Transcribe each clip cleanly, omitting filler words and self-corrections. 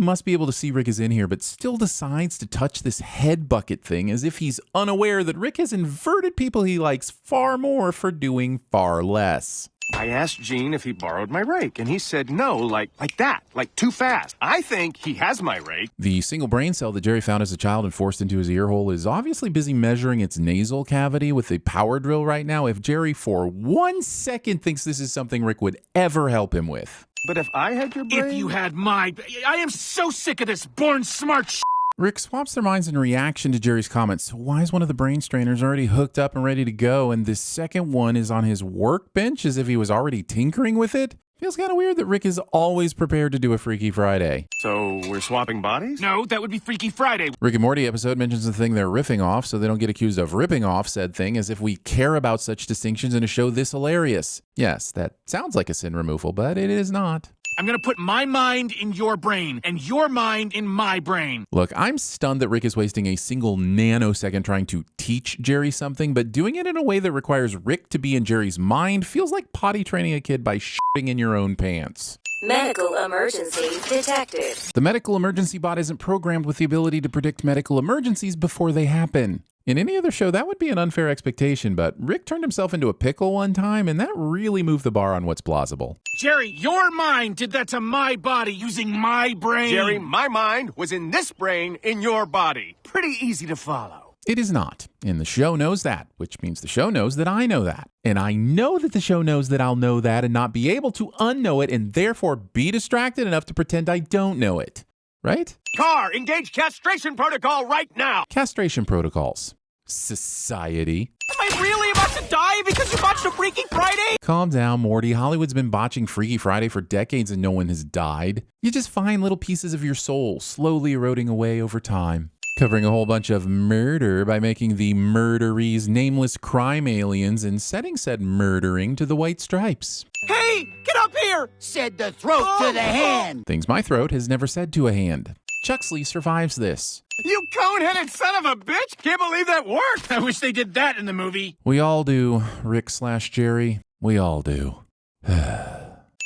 must be able to see Rick is in here, but still decides to touch this head bucket thing as if he's unaware that Rick has inverted people he likes far more for doing far less. I asked Gene if he borrowed my rake, and he said no, like that, like too fast. I think he has my rake. The single brain cell that Jerry found as a child and forced into his ear hole is obviously busy measuring its nasal cavity with a power drill right now. If Jerry for 1 second thinks this is something Rick would ever help him with. But if I had your brain... If you had my... I am so sick of this born smart Rick swaps their minds in reaction to Jerry's comments. So why is one of the brain strainers already hooked up and ready to go, and this second one is on his workbench as if he was already tinkering with it? Feels kind of weird that Rick is always prepared to do a Freaky Friday. So we're swapping bodies? No, that would be Freaky Friday. Rick and Morty episode mentions the thing they're riffing off so they don't get accused of ripping off said thing, as if we care about such distinctions in a show this hilarious. Yes, that sounds like a sin removal, but it is not. I'm going to put my mind in your brain and your mind in my brain. Look, I'm stunned that Rick is wasting a single nanosecond trying to teach Jerry something, but doing it in a way that requires Rick to be in Jerry's mind feels like potty training a kid by shitting in your own pants. Medical emergency detected. The medical emergency bot isn't programmed with the ability to predict medical emergencies before they happen. In any other show, that would be an unfair expectation, but Rick turned himself into a pickle one time, and that really moved the bar on what's plausible. Jerry, your mind did that to my body using my brain. Jerry, my mind was in this brain in your body. Pretty easy to follow. It is not, and the show knows that, which means the show knows that I know that. And I know that the show knows that I'll know that and not be able to unknow it, and therefore be distracted enough to pretend I don't know it. Right? Car, engage castration protocol right now. Castration protocols. Society. Am I really about to die because you watched a Freaky Friday? Calm down, Morty. Hollywood's been botching Freaky Friday for decades and no one has died. You just find little pieces of your soul slowly eroding away over time. Covering a whole bunch of murder by making the murderees nameless crime aliens and setting said murdering to the white stripes. Hey, get up here! Said the throat to the hand. Things my throat has never said to a hand. Chuxley survives this. You cone-headed son of a bitch! Can't believe that worked! I wish they did that in the movie. We all do, Rick/Jerry. We all do.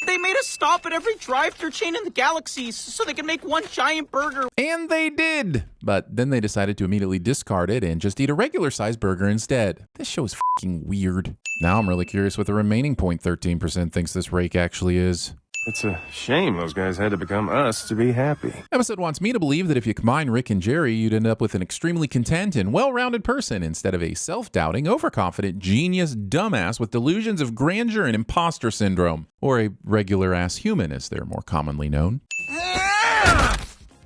They made us stop at every drive-thru chain in the galaxy so they could make one giant burger. And they did! But then they decided to immediately discard it and just eat a regular-sized burger instead. This show is f***ing weird. Now I'm really curious what the remaining 0.13% thinks this rake actually is. It's a shame those guys had to become us to be happy. Episode wants me to believe that if you combine Rick and Jerry, you'd end up with an extremely content and well-rounded person instead of a self-doubting, overconfident, genius dumbass with delusions of grandeur and imposter syndrome. Or a regular-ass human, as they're more commonly known.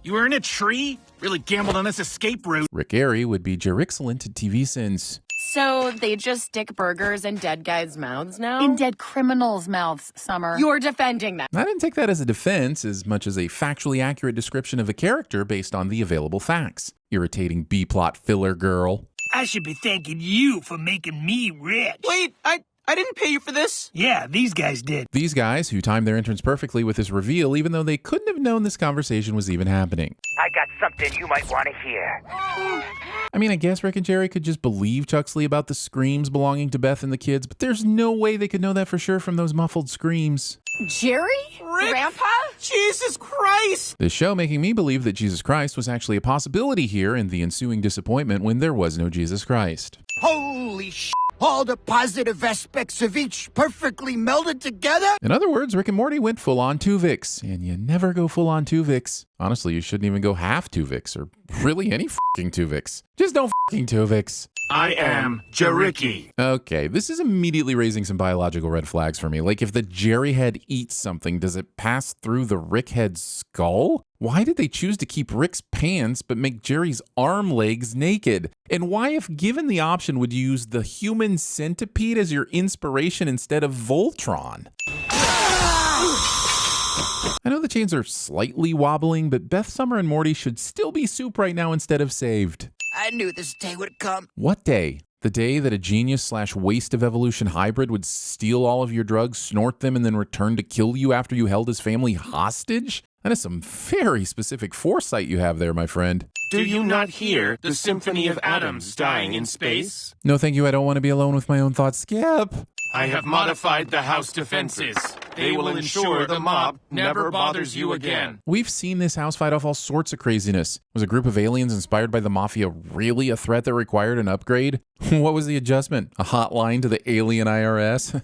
You were in a tree? Really gambled on this escape route. Rick Airy would be Jerrick's to TVSins. So they just stick burgers in dead guys' mouths now? In dead criminals' mouths, Summer. You're defending that. I didn't take that as a defense as much as a factually accurate description of a character based on the available facts. Irritating B-plot filler girl. I should be thanking you for making me rich. Wait, I didn't pay you for this. Yeah, these guys did. These guys, who timed their entrance perfectly with this reveal, even though they couldn't have known this conversation was even happening. I got something you might want to hear. I mean, I guess Rick and Jerry could just believe Chuxley about the screams belonging to Beth and the kids, but there's no way they could know that for sure from those muffled screams. Jerry? Rick? Grandpa? Jesus Christ! This show making me believe that Jesus Christ was actually a possibility here and the ensuing disappointment when there was no Jesus Christ. Holy sh! All the positive aspects of each perfectly melded together? In other words, Rick and Morty went full-on Tuvix, and you never go full-on Tuvix. Honestly, you shouldn't even go half Tuvix, or really any f***ing Tuvix. Just don't f***ing Tuvix. I am Jerricky. Okay, this is immediately raising some biological red flags for me. Like, if the Jerry head eats something, does it pass through the Rick head's skull? Why did they choose to keep Rick's pants but make Jerry's arm legs naked? And why, if given the option, would you use the human centipede as your inspiration instead of Voltron? I know the chains are slightly wobbling, but Beth, Summer, and Morty should still be soup right now instead of saved. I knew this day would come. What day? The day that a genius/waste of evolution hybrid would steal all of your drugs, snort them, and then return to kill you after you held his family hostage? That is some very specific foresight you have there, my friend. Do you not hear the symphony of atoms dying in space? No, thank you. I don't want to be alone with my own thoughts. Skip. I have modified the house defenses. they will ensure the mob never bothers you again. We've seen this house fight off all sorts of craziness. Was a group of aliens inspired by the Mafia really a threat that required an upgrade? What was the adjustment? A hotline to the alien IRS?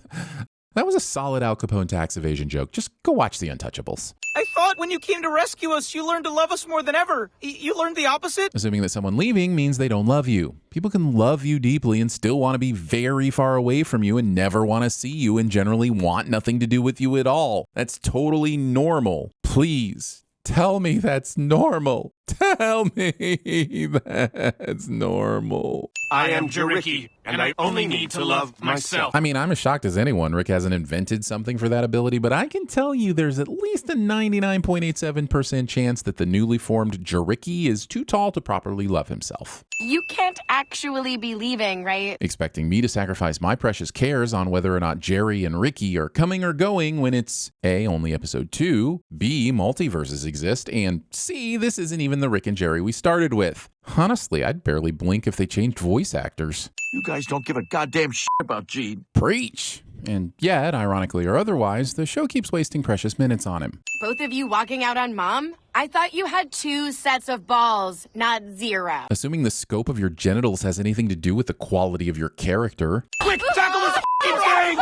That was a solid Al Capone tax evasion joke. Just go watch The Untouchables. I thought when you came to rescue us, you learned to love us more than ever. You learned the opposite? Assuming that someone leaving means they don't love you. People can love you deeply and still want to be very far away from you and never want to see you and generally want nothing to do with you at all. That's totally normal. Please, tell me that's normal. Tell me that's normal. I am Jerrick, and I only need to love myself. I mean, I'm as shocked as anyone Rick hasn't invented something for that ability, but I can tell you there's at least a 99.87% chance that the newly formed Jerrick is too tall to properly love himself. You can't actually be leaving, right? Expecting me to sacrifice my precious cares on whether or not Jerry and Ricky are coming or going when it's A, only episode 2, B, multiverses exist, and C, this isn't even the Rick and Jerry we started with. Honestly, I'd barely blink if they changed voice actors. You guys don't give a goddamn shit about Gene. Preach! And yet, ironically or otherwise, the show keeps wasting precious minutes on him. Both of you walking out on Mom? I thought you had 2 sets of balls, not 0. Assuming the scope of your genitals has anything to do with the quality of your character. Quick, tackle this thing!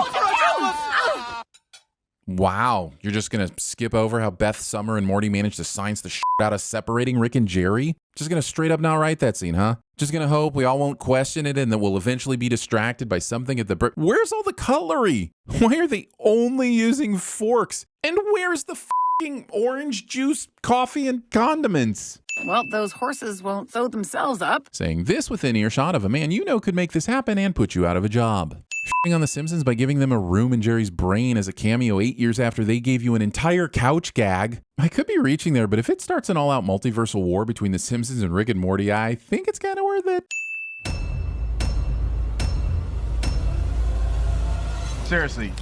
Wow, you're just gonna skip over how Beth, Summer, and Morty managed to science the shit out of separating Rick and Jerry? Just gonna straight up not write that scene, huh? Just gonna hope we all won't question it and that we'll eventually be distracted by something at the Where's all the cutlery? Why are they only using forks? And where's the f***ing orange juice, coffee, and condiments? Well, those horses won't sew themselves up. Saying this within earshot of a man you know could make this happen and put you out of a job. On The Simpsons by giving them a room in Jerry's brain as a cameo 8 years after they gave you an entire couch gag. I could be reaching there, but if it starts an all-out multiversal war between The Simpsons and Rick and Morty, I think it's kind of worth it. Seriously,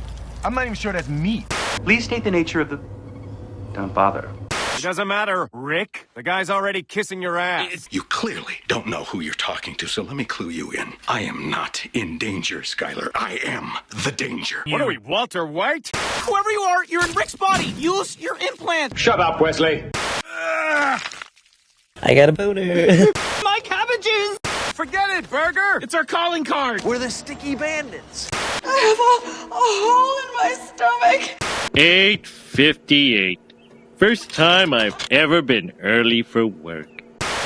I'm not even sure that's meat. Please state the nature of the... Don't bother. It doesn't matter, Rick. The guy's already kissing your ass. You clearly don't know who you're talking to, so let me clue you in. I am not in danger, Skylar. I am the danger. What are we, Walter White? Whoever you are, you're in Rick's body. Use your implant. Shut up, Wesley. I got a boner. My cabbages. Forget it, Burger. It's our calling card. We're the sticky bandits. I have a hole in my stomach. 8:58. First time I've ever been early for work.